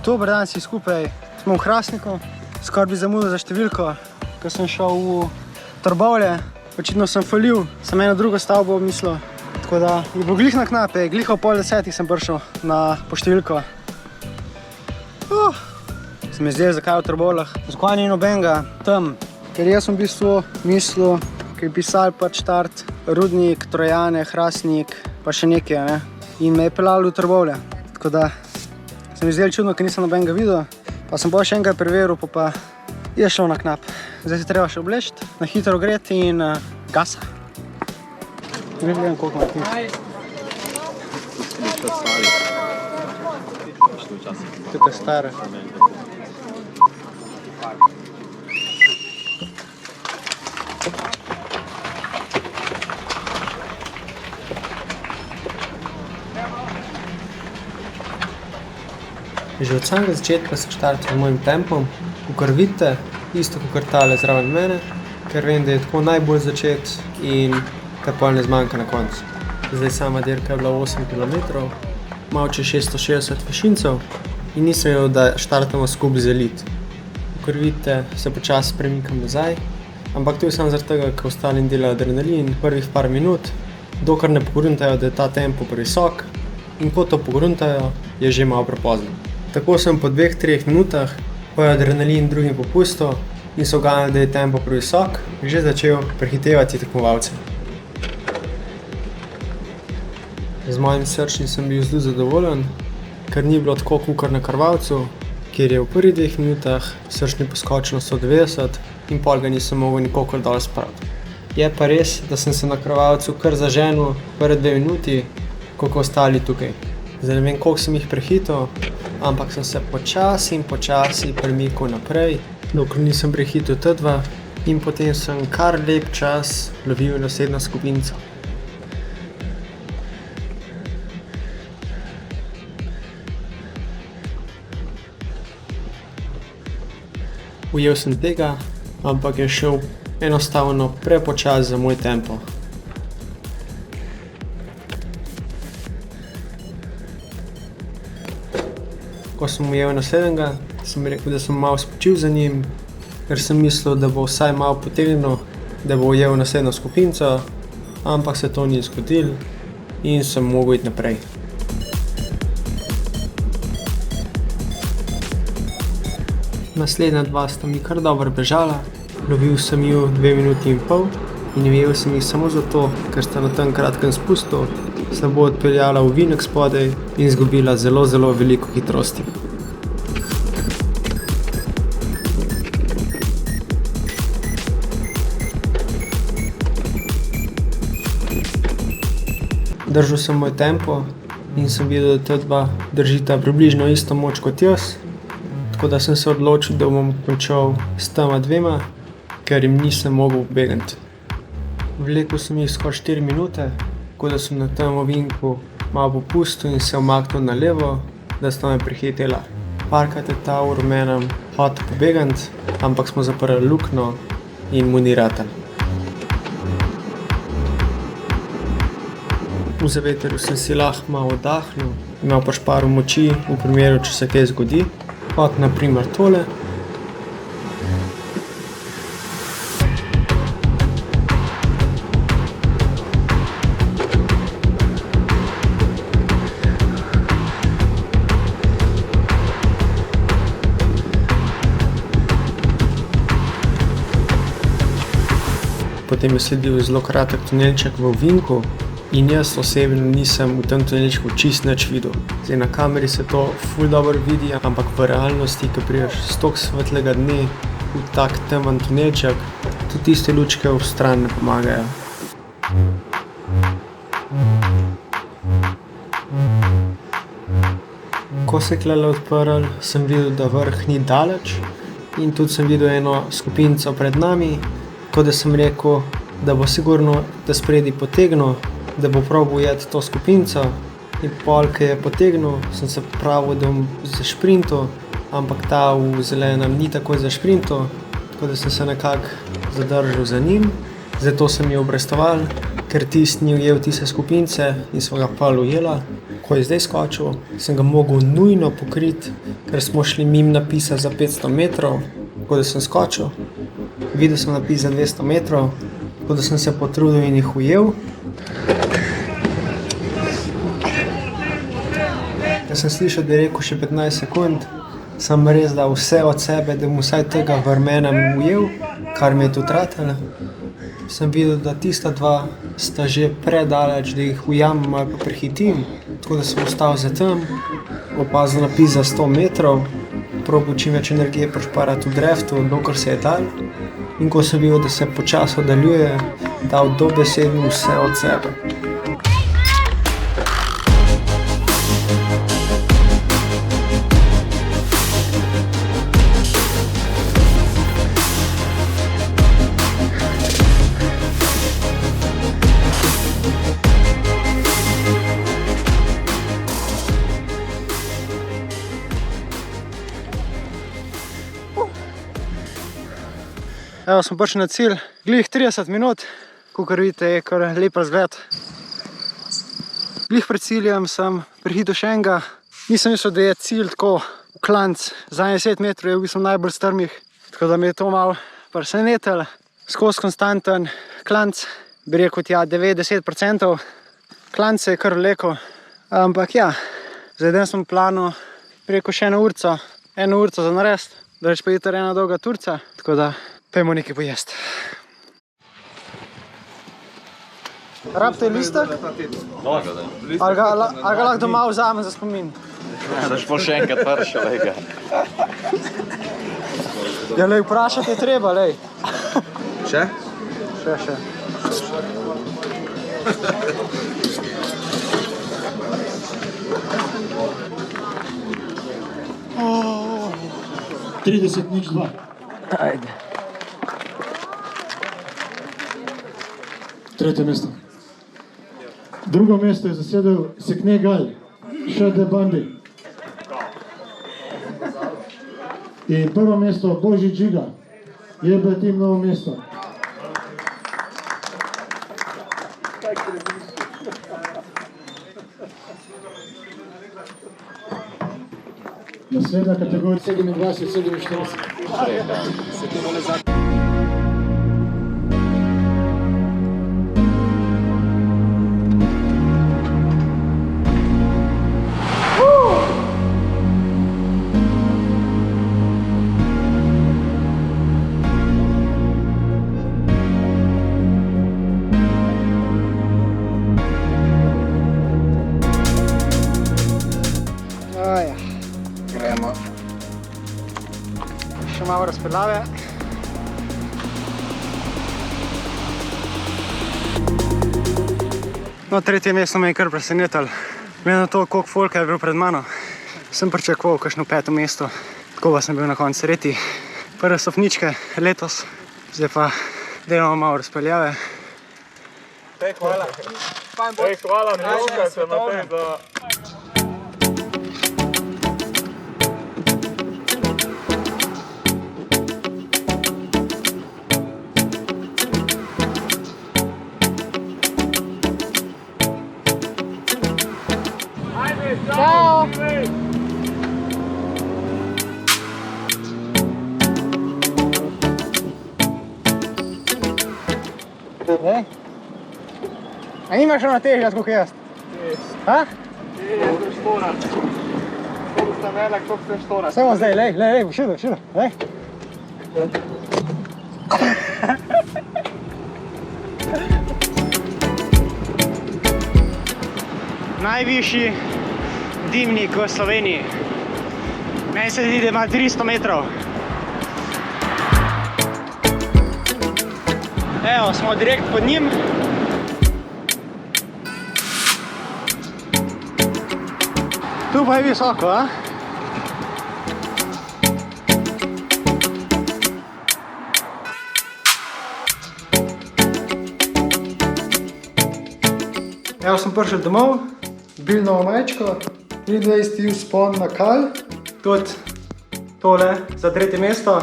Dober dan si skupaj, smo v Hrastniku, skoraj bi zamudil za številko, ko sem šel v Trbovlje, očitno sem falil, sem eno drugo stavbo mislil, tako da je bilo glih na knape, glih ob 9:30 sem prišel po številko. Se mi je zdelo, zakaj v Trbovljah, zakaj ni nobenega tam, ker jaz sem v bistvu mislil, ker je pisal pač štart Rudnik, Trojane, Hrastnik, pa še nekaj, ne? In me je peljal v Trbovlje, tako da se mi je zdelo čudno, ker nisem nobenega videl, pa sem pa še enkrat preveril, pa je šel na knap. Zdaj se treba še oblečiti, na hitro greti in gasa. Gledam, koliko ima knjiž. Tukaj stare. Že od samega začetka sem štartil mojim tempom, kakor vidite, isto kakor tale zraven mene, ker vem, da je tako najbolj začeti in te pol ne zmanjka na koncu. Zdaj sama dirka je bila 8 km, malo čez 660 višincev in nisem vedel, da štartamo skupaj z elit. Kakor vidite, se počasi premikam nazaj, ampak to je samo zaradi tega, ker ostalim delajo adrenalin prvih par minut, dokler ne pogruntajo, da je ta tempo previsok in ko to pogruntajo, je že malo prepozno. Tako sem po 2-3 minutah, ko je adrenalin drugim popustil in so uganjali, da je tempo previsok, že začel prehitevati tekmovalce. Z mojim srčnim sem bil zelo zadovoljen, ker ni bilo tako kakor na krvavcu, kjer je v prvih 2 minutah srčni poskočil na 190 in pol ga nisem mogel nikakor dol spraviti. Je pa res, da sem se na krvavcu kar zaženil prve 2 minuti, koliko ostali tukaj. Zdaj ne vem, koliko sem jih prehitil, ampak sem se počasi premikal naprej, dokler nisem prehitil T2 in potem sem kar lep čas lovil naslednjo skupinco. Ujel sem tega, ampak je šel enostavno prepočasi za moj tempo. Ko sem ujel naslednjega, sem rekel, da sem malo spočil za njim, ker sem mislil, da bo vsaj malo potegnil, da bo ujel naslednjo skupinco, ampak se to ni zgodilo in sem mogel iti naprej. Naslednja dva sta mi kar dobro bežala, lovil sem ju 2 minuti in pol in ujel sem jih samo zato, ker sta na tem kratkem spustu slabo odpeljala v vinek spodaj in izgubila zelo veliko hitrosti. Držal sem moj tempo in sem videl, da ta dva držita približno isto moč kot jaz, tako da sem se odločil, da bom končal s tema dvema, ker jim nisem mogel begniti. Vlekel sem jih skoraj 4 minute, tako da sem na tem ovinku malo popustil in se umaknil na levo, da sta me prehitela. Parkrat je ta v rumenem hotel pobegniti, ampak smo zaprli luknjo in mu ni ratalo. V zavetrju sem si lahko malo oddahnil, imel pa šparo moči v primeru, če se kaj zgodi, kot na primer tole. Potem je sledil zelo kratek tunelček v ovinku in jaz osebno nisem v tem tunelčku čist nič videl. Zdaj na kameri se to ful dobro vidi, ampak v realnosti, ko prideš s toliko svetlega dne v tak temen tunelček, tudi tiste lučke v stran ne pomagajo. Ko se je klele odprl, sem videl, da vrh ni daleč in tudi sem videl eno skupinco pred nami, tako da sem rekel, da bo sigurno da spredi potegnil, da bo probal ujeti to skupinco in pol, ko je potegnil, sem se pripravil, da bom zašprintal, ampak ta v zelenem ni takoj zašprintal, tako da sem se nekako zadržal za njim, zato sem jo obrestoval, ker tisti ni ujel tiste skupince in smo ga pol ujela. Ko je zdaj skočil, sem ga mogel nujno pokriti, ker smo šli mimo napisa za 500 metrov, tako da sem skočil. Videl sem napis za 200 metrov, tako da sem se potrudil in jih ujel. Jaz sem slišal, da je rekel še 15 sekund, sem res dal vse od sebe, da mu vsaj tega vrmena ujel, kar mi je tudi ratalo. Sem videl, da tista dva sta že predaleč, da jih ujamem ali pa prehitim, tako da sem ostal za tem, opazil napis za 100 metrov, probal čim več energije prišparati v dreftu, dokler se je dal. In ko sem videl, da se počasi oddaljuje, dal dobesedno vse od sebe. Evo, smo prišli na cilj, glih 30 minut, kakor vidite, je kar lep razgled. Glih pred ciljem sem prehitel še enega. Nisem mislil, da je cilj tako v klanc, zadnjih 10 metrov je v bistvu najbolj strmih, tako da mi je to malo presenetilo. Skozi konstanten klanc, bi rekel tja 90%. Klanc se je kar vlekel, ampak ja, zdaj sem v planu preko še eno urco za narediti, da reč pa je to ena dolga turca, tako da pojmo nekaj pojesti. Rabite listek? Ali ga lahko doma vzamem za spomin? Daš pol še enkrat prša, lej ga. Ja, lej, vprašati je treba, lej. Še? Še. 30:02. Ajde. Tretje mesto. Drugo mesto je zasedel Sekne Gal, Šede Bandi. In prvo mesto Boži Džiga, Jebe Tim Novo mesto. Naslednja kategorija 27-47. Gremo. Še malo razpeljave. No, tretje mesto me je kar presenetilo. Glede na to, koliko folka je bil pred mano, sem pričakoval kakšno 5. mesto. Tako pa sem bil na koncu tretji. Prve stopničke letos, zdaj pa delamo malo razpeljave. Hvala. Hvala, Mijoka, se naprej za... Ciao! A nimaš ono težja, koliko jaz? Ha? Je štora. Koliko sta velik, koliko sta štora. Samo zdaj, lej, šilo, lej. Najvišji dimnik v Sloveniji. Meni se zdi, da ima 300 metrov. Evo, smo direkt pod njim. Tu pa je visoko, a? Evo, sem prišel domov. Bil novo majčko, 23. vzpon na Kal, tudi tole za tretje mesto.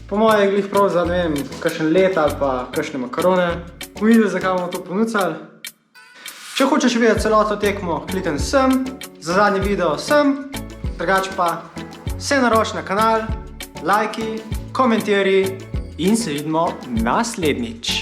Po moje je glih prav za, ne vem, kakšen let ali pa kakšne makarone. Videli, zakaj bomo to ponudili. Če hočeš videti celoto tekmo, klikni sem, za zadnji video sem, drugače pa se naroči na kanal, lajki, komentirji in se vidimo naslednjič.